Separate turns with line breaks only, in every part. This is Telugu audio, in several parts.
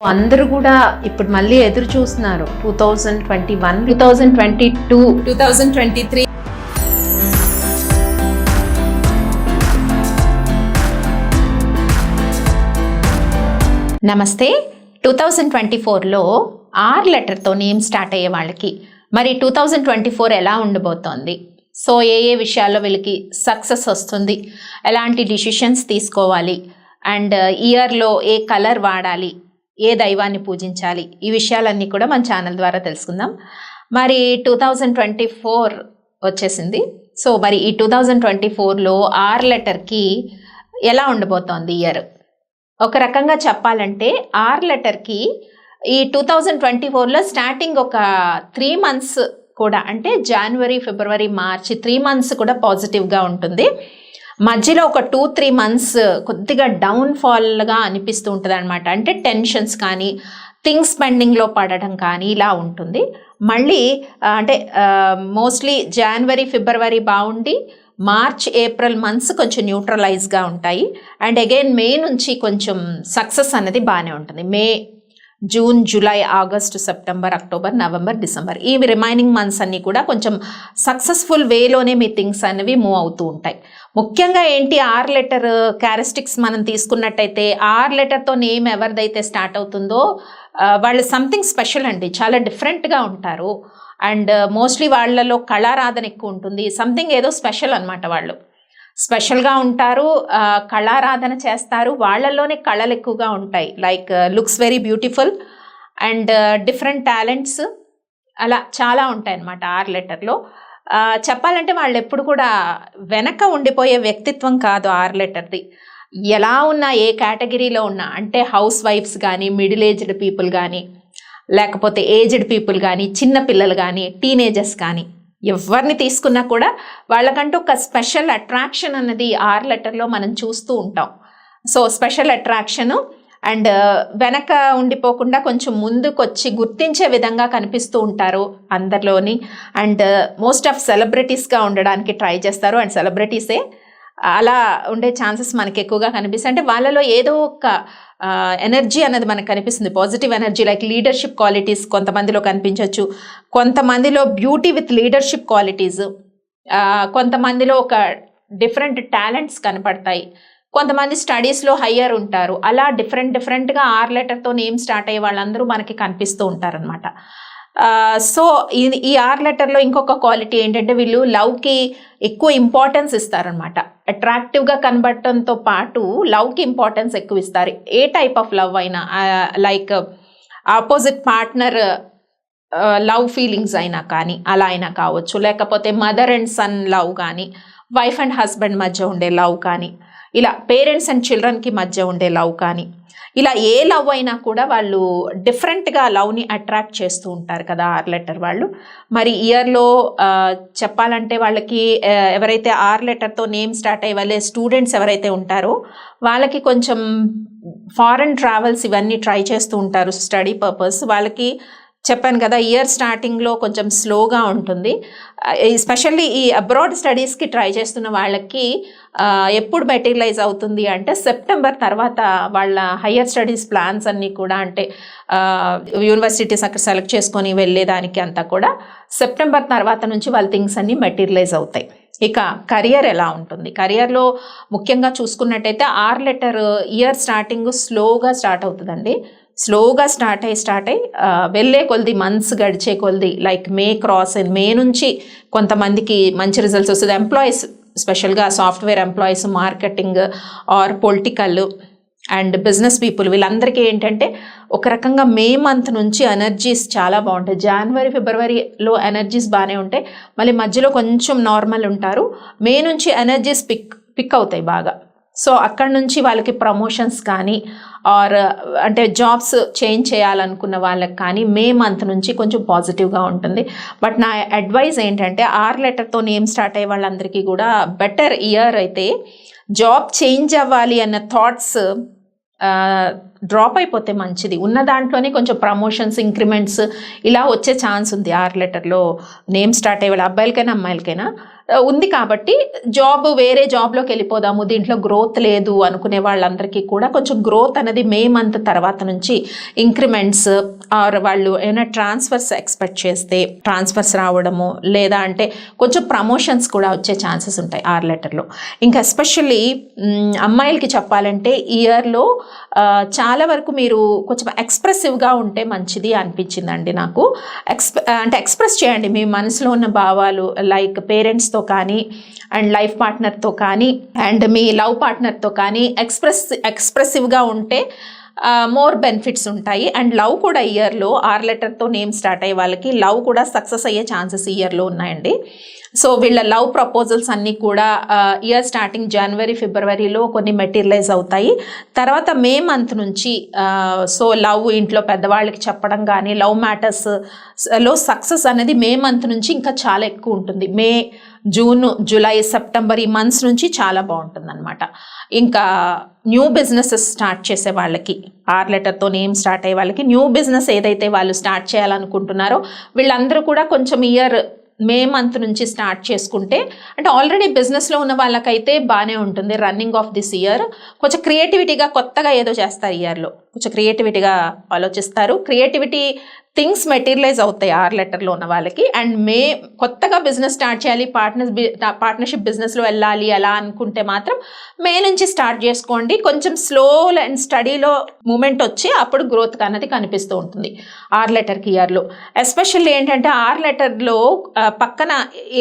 అందరూ కూడా ఇప్పుడు మళ్ళీ ఎదురు చూస్తున్నారు 2021, 2022, 2023. నమస్తే. 2024లో ఆర్ లెటర్తో నేమ్ స్టార్ట్ అయ్యే వాళ్ళకి మరి 2024 ఎలా ఉండబోతోంది? సో ఏ విషయాల్లో వీళ్ళకి సక్సెస్ వస్తుంది, ఎలాంటి డిసిషన్స్ తీసుకోవాలి, అండ్ ఇయర్లో ఏ కలర్ వాడాలి, ఏ దైవాన్ని పూజించాలి, ఈ విషయాలన్నీ కూడా మన ఛానల్ ద్వారా తెలుసుకుందాం. మరి 2024 వచ్చేసింది. సో మరి ఈ 2024లో ఆర్ లెటర్కి ఎలా ఉండబోతోంది ఇయర్? ఒక రకంగా చెప్పాలంటే ఆర్ లెటర్కి ఈ 2024లో స్టార్టింగ్ ఒక 3 months కూడా, అంటే జనవరి, ఫిబ్రవరి, మార్చి 3 months కూడా పాజిటివ్గా ఉంటుంది. మధ్యలో ఒక 2-3 months కొద్దిగా డౌన్ఫాల్గా అనిపిస్తూ ఉంటుంది అనమాట. అంటే టెన్షన్స్ కానీ, థింగ్స్ పెండింగ్లో పడడం కానీ ఇలా ఉంటుంది. మళ్ళీ అంటే మోస్ట్లీ జనవరి, ఫిబ్రవరి బాగుండి మార్చ్, ఏప్రిల్ మంత్స్ కొంచెం న్యూట్రలైజ్గా ఉంటాయి. అండ్ అగైన్ మే నుంచి కొంచెం సక్సెస్ అనేది బాగానే ఉంటుంది. May, June, July, August, September, October, November, December, ఈ రిమైనింగ్ మంత్స్ అన్నీ కూడా కొంచెం సక్సెస్ఫుల్ వేలోనే మీ థింగ్స్ అనేవి మూవ్ అవుతూ ఉంటాయి. ముఖ్యంగా ఏంటి, ఆర్ లెటర్ క్యారెక్టరిస్టిక్స్ మనం తీసుకున్నట్టయితే ఆర్ లెటర్తో నేమ్ ఎవరిదైతే స్టార్ట్ అవుతుందో వాళ్ళు సంథింగ్ స్పెషల్ అండి, చాలా డిఫరెంట్గా ఉంటారు. అండ్ మోస్ట్లీ వాళ్ళలో కళారాధన ఎక్కువ ఉంటుంది. సంథింగ్ ఏదో స్పెషల్ అనమాట, వాళ్ళు స్పెషల్గా ఉంటారు, కళారాధన చేస్తారు, వాళ్ళల్లోనే కళలు ఎక్కువగా ఉంటాయి. Like looks very beautiful and different talents, అలా చాలా ఉంటాయి అన్నమాట ఆర్ లెటర్లో. చెప్పాలంటే వాళ్ళు ఎప్పుడు కూడా వెనక ఉండిపోయే వ్యక్తిత్వం కాదు ఆర్ లెటర్ది. ఎలా ఉన్నా, ఏ కేటగిరీలో ఉన్నా, అంటే హౌస్ వైఫ్స్ కానీ, మిడిల్ ఏజ్డ్ పీపుల్ కానీ, లేకపోతే ఏజ్డ్ పీపుల్ కానీ, చిన్న పిల్లలు కానీ, టీనేజర్స్ కానీ, ఎవరిని తీసుకున్నా కూడా వాళ్ళకంటూ ఒక స్పెషల్ అట్రాక్షన్ అన్నది ఆర్ లెటర్లో మనం చూస్తూ ఉంటాం. సో స్పెషల్ అట్రాక్షను అండ్ వెనక ఉండిపోకుండా కొంచెం ముందుకు వచ్చి గుర్తించే విధంగా కనిపిస్తూ ఉంటారు అందరిలోని. అండ్ మోస్ట్ ఆఫ్ సెలబ్రిటీస్గా ఉండడానికి ట్రై చేస్తారు. అండ్ సెలబ్రిటీసే అలా ఉండే ఛాన్సెస్ మనకి ఎక్కువగా కనిపిస్తాయి. అంటే వాళ్ళలో ఏదో ఒక ఎనర్జీ అనేది మనకు కనిపిస్తుంది, positive energy. Like leadership qualities కొంతమందిలో కనిపించవచ్చు, కొంతమందిలో బ్యూటీ విత్ లీడర్షిప్ క్వాలిటీస్, కొంతమందిలో ఒక డిఫరెంట్ టాలెంట్స్ కనపడతాయి, కొంతమంది స్టడీస్లో హయ్యర్ ఉంటారు. అలా డిఫరెంట్గా ఆర్ లెటర్తో నేమ్ స్టార్ట్ అయ్యే వాళ్ళందరూ మనకి కనిపిస్తూ ఉంటారనమాట. సో ఈ ఆర్ లెటర్లో ఇంకొక క్వాలిటీ ఏంటంటే వీళ్ళు లవ్కి ఎక్కువ ఇంపార్టెన్స్ ఇస్తారనమాట. అట్రాక్టివ్గా కనబడటంతో పాటు లవ్కి ఇంపార్టెన్స్ ఎక్కువ ఇస్తారు. ఏ టైప్ ఆఫ్ లవ్ అయినా, like opposite partner love feelings అయినా కానీ అలా అయినా కావచ్చు, లేకపోతే మదర్ అండ్ సన్ లవ్ కానీ, వైఫ్ అండ్ హస్బెండ్ మధ్య ఉండే లవ్ కానీ, ఇలా పేరెంట్స్ అండ్ చిల్డ్రన్కి మధ్య ఉండే లవ్ కానీ, ఇలా ఏ లవ్ అయినా కూడా వాళ్ళు డిఫరెంట్గా లవ్ని అట్రాక్ట్ చేస్తూ ఉంటారు కదా ఆర్ లెటర్ వాళ్ళు. మరి ఇయర్లో చెప్పాలంటే వాళ్ళకి ఎవరైతే ఆర్ లెటర్తో నేమ్ స్టార్ట్ అయ్యే వాళ్ళే స్టూడెంట్స్ ఎవరైతే ఉంటారో వాళ్ళకి కొంచెం ఫారెన్ ట్రావెల్స్ ఇవన్నీ ట్రై చేస్తూ ఉంటారు స్టడీ పర్పస్. వాళ్ళకి చెప్పాను కదా ఇయర్ స్టార్టింగ్లో కొంచెం స్లోగా ఉంటుంది. ఎస్పెషల్లీ ఈ అబ్రాడ్ స్టడీస్కి ట్రై చేస్తున్న వాళ్ళకి ఎప్పుడు మెటీరియలైజ్ అవుతుంది అంటే సెప్టెంబర్ తర్వాత వాళ్ళ హయ్యర్ స్టడీస్ ప్లాన్స్ అన్నీ కూడా, అంటే యూనివర్సిటీస్ అక్కడ సెలెక్ట్ చేసుకొని వెళ్ళేదానికి అంతా కూడా సెప్టెంబర్ తర్వాత నుంచి వాళ్ళ థింగ్స్ అన్నీ మెటీరియలైజ్ అవుతాయి. ఇక కెరియర్ ఎలా ఉంటుంది? కెరియర్లో ముఖ్యంగా చూసుకున్నట్టయితే ఆర్ లెటర్ ఇయర్ స్టార్టింగ్ స్లోగా స్టార్ట్ అవుతుందండి. స్లోగా స్టార్ట్ అయ్యి వెళ్ళే కొలది, మంత్స్ గడిచే కొలది, లైక్ మే నుంచి కొంతమందికి మంచి రిజల్ట్స్ వస్తుంది. ఎంప్లాయీస్, స్పెషల్గా software employees, marketing or political and business people, వీళ్ళందరికీ ఏంటంటే ఒక రకంగా మే మంత్ నుంచి ఎనర్జీస్ చాలా బాగుంటాయి. జనవరి, ఫిబ్రవరిలో ఎనర్జీస్ బాగానే ఉంటాయి, మళ్ళీ మధ్యలో కొంచెం నార్మల్ ఉంటారు. మే నుంచి ఎనర్జీస్ పిక్ అవుతాయి బాగా. సో అక్కడ నుంచి వాళ్ళకి ప్రమోషన్స్ కానీ ఆర్ అంటే జాబ్స్ చేంజ్ చేయాలనుకున్న వాళ్ళకి కానీ మే మంత్ నుంచి కొంచెం పాజిటివ్గా ఉంటుంది. బట్ నా అడ్వైజ్ ఏంటంటే ఆర్ లెటర్తో నేమ్ స్టార్ట్ అయ్యే వాళ్ళందరికీ కూడా బెటర్ ఇయర్ అయితే జాబ్ చేంజ్ అవ్వాలి అన్న థాట్స్ డ్రాప్ అయిపోతే మంచిది. ఉన్న దాంట్లోనే కొంచెం ప్రమోషన్స్, ఇంక్రిమెంట్స్ ఇలా వచ్చే ఛాన్స్ ఉంది ఆర్ లెటర్లో నేమ్ స్టార్ట్ అయ్యే వాళ్ళ, అబ్బాయిలకైనా అమ్మాయిలకైనా. ఉంది కాబట్టి వేరే జాబ్లోకి వెళ్ళిపోదాము, దీంట్లో గ్రోత్ లేదు అనుకునే వాళ్ళందరికీ కూడా కొంచెం గ్రోత్ అనేది మే మంత్ తర్వాత నుంచి ఇంక్రిమెంట్స్ ఆర్ వాళ్ళు ఏమైనా ట్రాన్స్ఫర్స్ ఎక్స్పెక్ట్ చేస్తే ట్రాన్స్ఫర్స్ రావడము, లేదా అంటే కొంచెం ప్రమోషన్స్ కూడా వచ్చే ఛాన్సెస్ ఉంటాయి ఆర్ లెటర్లో. ఇంకా ఎస్పెషల్లీ అమ్మాయిలకి చెప్పాలంటే ఈ ఇయర్లో చాలా వరకు మీరు కొంచెం ఎక్స్ప్రెసివ్గా ఉంటే మంచిది అనిపించిందండి నాకు. అంటే ఎక్స్ప్రెస్ చేయండి మీ మనసులో ఉన్న భావాలు, లైక్ పేరెంట్స్తో కానీ అండ్ లైఫ్ పార్ట్నర్తో కానీ అండ్ మీ లవ్ పార్ట్నర్తో కానీ ఎక్స్ప్రెసివ్గా ఉంటే మోర్ బెనిఫిట్స్ ఉంటాయి. అండ్ లవ్ కూడా ఇయర్లో ఆర్ లెటర్తో నేమ్ స్టార్ట్ అయ్యే వాళ్ళకి లవ్ కూడా సక్సెస్ అయ్యే ఛాన్సెస్ ఇయర్లో ఉన్నాయండి. సో వీళ్ళ లవ్ ప్రపోజల్స్ అన్నీ కూడా ఇయర్ స్టార్టింగ్ జనవరి ఫిబ్రవరిలో కొన్ని మెటీరియలైజ్ అవుతాయి. తర్వాత మే మంత్ నుంచి సో లవ్ ఇంట్లో పెద్దవాళ్ళకి చెప్పడం కానీ లవ్ మ్యాటర్స్లో సక్సెస్ అనేది మే మంత్ నుంచి ఇంకా చాలా ఎక్కువ ఉంటుంది. మే, జూన్, జూలై, సెప్టెంబర్ ఈ మంత్స్ నుంచి చాలా బాగుంటుంది అనమాట. ఇంకా న్యూ బిజినెసెస్ స్టార్ట్ చేసే వాళ్ళకి ఆర్ లెటర్తో నేమ్ స్టార్ట్ అయ్యే వాళ్ళకి న్యూ బిజినెస్ ఏదైతే వాళ్ళు స్టార్ట్ చేయాలనుకుంటున్నారో వీళ్ళందరూ కూడా కొంచెం ఇయర్ మే మంత్ నుంచి స్టార్ట్ చేసుకుంటే, అంటే ఆల్రెడీ బిజినెస్లో ఉన్న వాళ్ళకైతే బాగానే ఉంటుంది. రన్నింగ్ ఆఫ్ దిస్ ఇయర్ కొంచెం క్రియేటివిటీగా కొత్తగా ఏదో చేస్తారు ఇయర్లో, కొంచెం క్రియేటివిటీగా ఆలోచిస్తారు. క్రియేటివిటీ థింగ్స్ మెటీరియలైజ్ అవుతాయి ఆర్ లెటర్లో ఉన్న వాళ్ళకి. అండ్ మే కొత్తగా బిజినెస్ స్టార్ట్ చేయాలి, పార్ట్నర్షిప్ బిజినెస్లో వెళ్ళాలి అలా అనుకుంటే మాత్రం మే నుంచి స్టార్ట్ చేసుకోండి. కొంచెం స్లో అండ్ స్టడీలో మూమెంట్ వచ్చి అప్పుడు గ్రోత్ అనేది కనిపిస్తూ ఉంటుంది ఆర్ లెటర్కి ఇయర్లో. ఎస్పెషల్లీ ఏంటంటే ఆర్ లెటర్లో పక్కన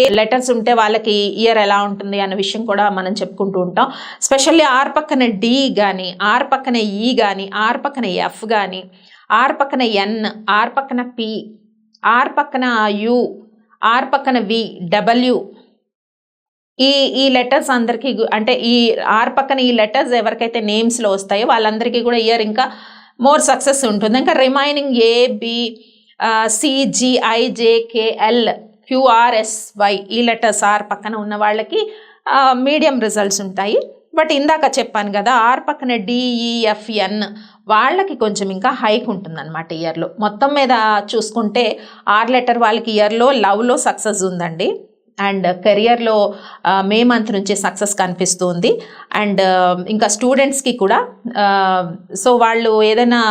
ఏ లెటర్స్ ఉంటే వాళ్ళకి ఇయర్ ఎలా ఉంటుంది అన్న విషయం కూడా మనం చెప్పుకుంటూ ఉంటాం. స్పెషల్లీ ఆర్ పక్కన డి కానీ, ఆర్ పక్కన ఈ కానీ, ఆర్ పక్కన ఎఫ్ కానీ, ఆర్ పక్కన ఎన్, ఆర్ పక్కన పి, ఆర్ పక్కన యు, ఆర్ పక్కన వి, డబ్ల్యూ, ఈ లెటర్స్ అందరికీ అంటే ఈ ఆర్ పక్కన ఈ లెటర్స్ ఎవరికైతే నేమ్స్లో వస్తాయో వాళ్ళందరికీ కూడా ఇయర్ ఇంకా మోర్ సక్సెస్ ఉంటుంది. ఇంకా remaining A, B, C, G, I, J, K, L, Q, R, S, Y ఈ లెటర్స్ ఆర్ పక్కన ఉన్న వాళ్ళకి మీడియం రిజల్ట్స్ ఉంటాయి. బట్ ఇందాక చెప్పాను కదా ఆర్ పక్కన డిఈఎఫ్ఎన్ వాళ్ళకి కొంచెం ఇంకా హైక్ ఉంటుందన్నమాట ఇయర్లో. మొత్తం మీద చూసుకుంటే ఆర్ లెటర్ వాళ్ళకి ఇయర్లో లవ్లో సక్సెస్ ఉందండి. అండ్ కెరియర్లో మే మంత్ నుంచి సక్సెస్ కనిపిస్తుంది. అండ్ ఇంకా స్టూడెంట్స్కి కూడా సో వాళ్ళు ఏదైనా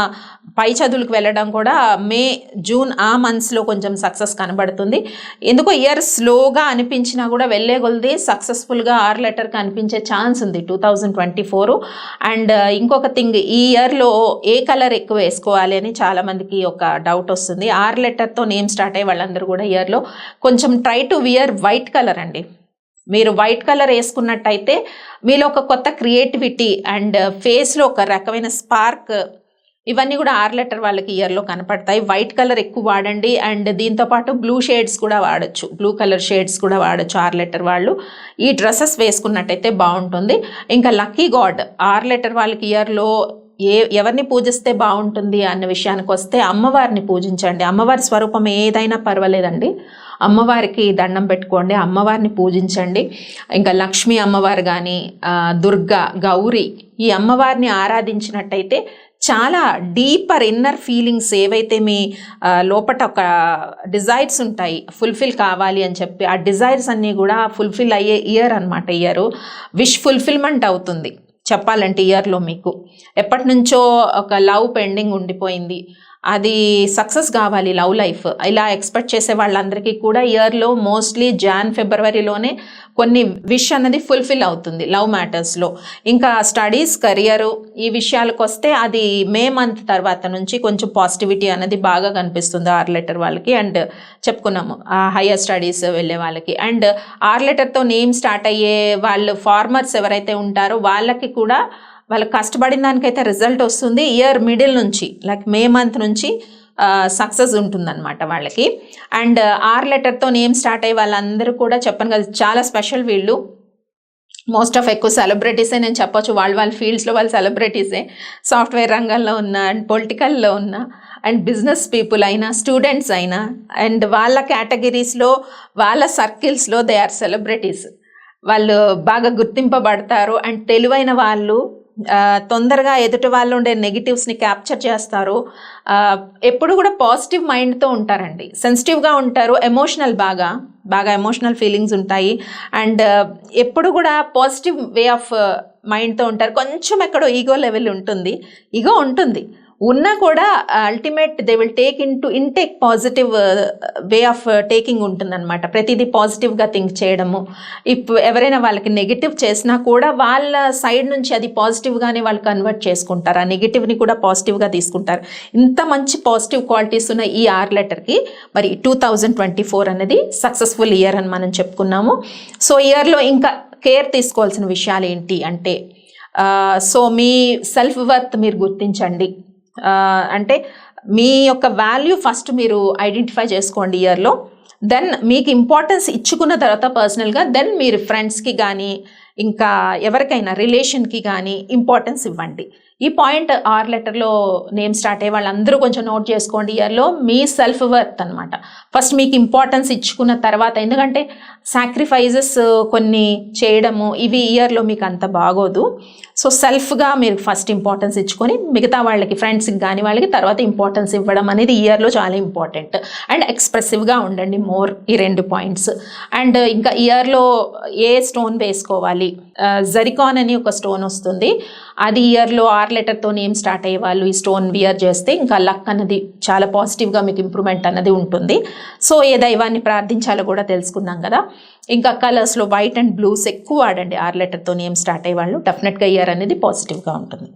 పై చదువులకు వెళ్ళడం కూడా మే, జూన్ ఆ మంత్స్లో కొంచెం సక్సెస్ కనబడుతుంది. ఎందుకో ఇయర్ స్లోగా అనిపించినా కూడా వెళ్ళే కొలది సక్సెస్ఫుల్గా ఆర్ లెటర్కి అనిపించే ఛాన్స్ ఉంది 2024. అండ్ ఇంకొక థింగ్, ఈ ఇయర్లో ఏ కలర్ ఎక్కువ వేసుకోవాలి అని చాలామందికి ఒక డౌట్ వస్తుంది. ఆర్ లెటర్తో నేమ్ స్టార్ట్ అయ్యే వాళ్ళందరూ కూడా ఇయర్లో కొంచెం try to wear white colour అండి. మీరు వైట్ కలర్ వేసుకున్నట్టయితే మీలో ఒక కొత్త క్రియేటివిటీ అండ్ ఫేస్లో ఒక రకమైన స్పార్క్ ఇవన్నీ కూడా ఆర్ లెటర్ వాళ్ళకి ఇయర్లో కనపడతాయి. వైట్ కలర్ ఎక్కువ వాడండి. అండ్ దీంతోపాటు బ్లూ షేడ్స్ కూడా వాడచ్చు, బ్లూ కలర్ షేడ్స్ కూడా వాడచ్చు ఆర్ లెటర్ వాళ్ళు. ఈ డ్రెస్సెస్ వేసుకున్నట్టయితే బాగుంటుంది. ఇంకా లక్కీ గాడ్ ఆర్ లెటర్ వాళ్ళకి ఇయర్లో ఎవరిని పూజిస్తే బాగుంటుంది అన్న విషయానికి వస్తే అమ్మవారిని పూజించండి. అమ్మవారి స్వరూపం ఏదైనా పర్వాలేదండి, అమ్మవారికి దండం పెట్టుకోండి, అమ్మవారిని పూజించండి. ఇంకా లక్ష్మీ అమ్మవారు కానీ, దుర్గా, గౌరీ ఈ అమ్మవారిని ఆరాధించినట్టయితే చాలా డీపర్ ఇన్నర్ ఫీలింగ్స్ ఏవైతే మీ లోపట ఒక డిజైర్స్ ఉంటాయి ఫుల్ఫిల్ కావాలి అని చెప్పి, ఆ డిజైర్స్ అన్నీ కూడా ఫుల్ఫిల్ అయ్యే ఇయర్ అనమాట. ఇయర్ విష్ ఫుల్ఫిల్మెంట్ అవుతుంది చెప్పాలంటే. ఇయర్లో మీకు ఎప్పటి నుంచో ఒక లవ్ పెండింగ్ ఉండిపోయింది, అది సక్సెస్ కావాలి లవ్ లైఫ్, ఇలా ఎక్స్పెక్ట్ చేసే వాళ్ళందరికీ కూడా ఇయర్లో మోస్ట్లీ ఫిబ్రవరిలోనే కొన్ని విష్ అన్నది ఫుల్ఫిల్ అవుతుంది లవ్ మ్యాటర్స్లో. ఇంకా స్టడీస్, కెరియరు ఈ విషయాలకు వస్తే అది మే మంత్ తర్వాత నుంచి కొంచెం పాజిటివిటీ అనేది బాగా కనిపిస్తుంది ఆర్ లెటర్ వాళ్ళకి. అండ్ చెప్పుకున్నాము హయ్యర్ స్టడీస్ వెళ్ళే వాళ్ళకి. అండ్ ఆర్ లెటర్తో నేమ్ స్టార్ట్ అయ్యే వాళ్ళు ఫార్మర్స్ ఎవరైతే ఉంటారో వాళ్ళకి కూడా వాళ్ళు కష్టపడిన దానికైతే రిజల్ట్ వస్తుంది. ఇయర్ మిడిల్ నుంచి లైక్ మే మంత్ నుంచి సక్సెస్ ఉంటుందన్నమాట వాళ్ళకి. అండ్ ఆర్ లెటర్తో నేమ్ స్టార్ట్ అయ్యే వాళ్ళందరూ కూడా చెప్పను కదా చాలా స్పెషల్. వీళ్ళు మోస్ట్ ఆఫ్ ఎక్కువ సెలబ్రిటీసే నేను చెప్పొచ్చు, వాళ్ళ ఫీల్డ్స్లో వాళ్ళు సెలబ్రిటీసే. సాఫ్ట్వేర్ రంగంలో ఉన్న అండ్ పొలిటికల్లో ఉన్న అండ్ బిజినెస్ పీపుల్ అయినా, స్టూడెంట్స్ అయినా, అండ్ వాళ్ళ కేటగిరీస్లో వాళ్ళ సర్కిల్స్లో దే ఆర్ సెలబ్రిటీస్. వాళ్ళు బాగా గుర్తింపబడతారు. అండ్ తెలివైన వాళ్ళు, తొందరగా ఎదుటి వాళ్ళు ఉండే నెగిటివ్స్ని క్యాప్చర్ చేస్తారు, ఎప్పుడు కూడా పాజిటివ్ మైండ్తో ఉంటారండి, సెన్సిటివ్గా ఉంటారు, ఎమోషనల్ బాగా ఎమోషనల్ ఫీలింగ్స్ ఉంటాయి. అండ్ ఎప్పుడు కూడా పాజిటివ్ వే ఆఫ్ మైండ్తో ఉంటారు. కొంచెం ఎక్కడో ఈగో లెవెల్ ఉంటుంది, ఈగో ఉంటుంది, ఉన్నా కూడా ultimate they will take intake positive way of taking ఉంటుందన్నమాట. ప్రతిదీ పాజిటివ్గా థింక్ చేయడము. ఇప్పుడు ఎవరైనా వాళ్ళకి నెగిటివ్ చేసినా కూడా వాళ్ళ సైడ్ నుంచి అది పాజిటివ్గానే వాళ్ళు కన్వర్ట్ చేసుకుంటారు, ఆ నెగిటివ్ని కూడా పాజిటివ్గా తీసుకుంటారు. ఇంత మంచి పాజిటివ్ క్వాలిటీస్ ఉన్న ఈ ఆర్ లెటర్కి మరి 2024 అనేది సక్సెస్ఫుల్ ఇయర్ అని మనం చెప్పుకున్నాము. సో ఇయర్లో ఇంకా కేర్ తీసుకోవాల్సిన విషయాలు ఏంటి అంటే, సో మీ సెల్ఫ్ వర్త్ మీరు గుర్తించండి. అంటే మీ యొక్క వాల్యూ ఫస్ట్ మీరు ఐడెంటిఫై చేసుకోండి ఇయర్లో. దెన్ మీకు ఇంపార్టెన్స్ ఇచ్చుకున్న తర్వాత పర్సనల్గా, దెన్ మీరు ఫ్రెండ్స్కి కానీ ఇంకా ఎవరికైనా రిలేషన్కి కానీ ఇంపార్టెన్స్ ఇవ్వండి. ఈ పాయింట్ ఆర్ లెటర్లో నేమ్ స్టార్ట్ అయ్యే వాళ్ళందరూ కొంచెం నోట్ చేసుకోండి. ఇయర్లో మీ సెల్ఫ్ వర్త్ అనమాట ఫస్ట్ మీకు ఇంపార్టెన్స్ ఇచ్చుకున్న తర్వాత, ఎందుకంటే సాక్రిఫైజెస్ కొన్ని చేయడము ఇవి ఇయర్లో మీకు అంత బాగోదు. సో సెల్ఫ్గా మీరు ఫస్ట్ ఇంపార్టెన్స్ ఇచ్చుకొని మిగతా వాళ్ళకి, ఫ్రెండ్స్కి కానీ వాళ్ళకి తర్వాత ఇంపార్టెన్స్ ఇవ్వడం అనేది ఇయర్లో చాలా ఇంపార్టెంట్. అండ్ ఎక్స్ప్రెసివ్గా ఉండండి మోర్, ఈ 2 పాయింట్స్. అండ్ ఇంకా ఇయర్లో ఏ స్టోన్ వేసుకోవాలి, జరికాన్ అని ఒక స్టోన్ వస్తుంది, అది ఇయర్లో ఆర్ లెటర్తో నేమ్ స్టార్ట్ అయ్యే వాళ్ళు ఈ స్టోన్ వియర్ చేస్తే ఇంకా లక్ అన్నది చాలా పాజిటివ్గా మీకు ఇంప్రూవ్మెంట్ అన్నది ఉంటుంది. సో ఏ దైవాన్ని ప్రార్థించాలో కూడా తెలుసుకున్నాం కదా. ఇంకా కలర్స్లో వైట్ అండ్ బ్లూస్ ఎక్కువ వాడండి ఆర్ లెటర్తో నేమ్ స్టార్ట్ అయ్యే వాళ్ళు, డెఫినెట్గా ఇయర్ అనేది పాజిటివ్గా ఉంటుంది.